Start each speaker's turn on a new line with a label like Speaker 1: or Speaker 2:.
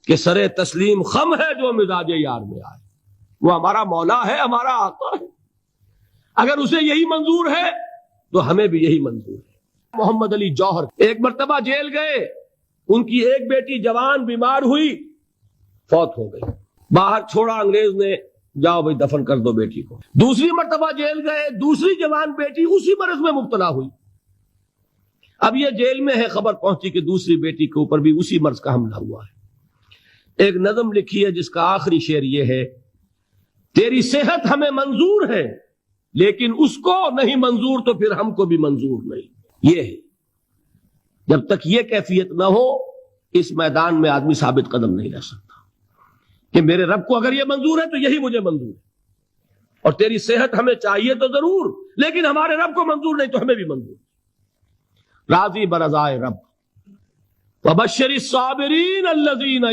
Speaker 1: کہ سر تسلیم خم ہے جو مزاج یار میں آئے. وہ ہمارا مولا ہے، ہمارا آقا ہے، اگر اسے یہی منظور ہے تو ہمیں بھی یہی منظور ہے. محمد علی جوہر ایک مرتبہ جیل گئے، ان کی ایک بیٹی جوان بیمار ہوئی، فوت ہو گئی. باہر چھوڑا انگریز نے، جاؤ بھائی دفن کر دو بیٹی کو. دوسری مرتبہ جیل گئے، دوسری جوان بیٹی اسی مرض میں مبتلا ہوئی. اب یہ جیل میں ہے، خبر پہنچی کہ دوسری بیٹی کے اوپر بھی اسی مرض کا حملہ ہوا ہے. ایک نظم لکھی ہے جس کا آخری شعر یہ ہے: تیری صحت ہمیں منظور ہے لیکن اس کو نہیں منظور تو پھر ہم کو بھی منظور نہیں. یہ ہے، جب تک یہ کیفیت نہ ہو اس میدان میں آدمی ثابت قدم نہیں رہ سکتا کہ میرے رب کو اگر یہ منظور ہے تو یہی مجھے منظور ہے، اور تیری صحت ہمیں چاہیے تو ضرور لیکن ہمارے رب کو منظور نہیں تو ہمیں بھی منظور. راضی برضائے رب وبشر الصابرین الذین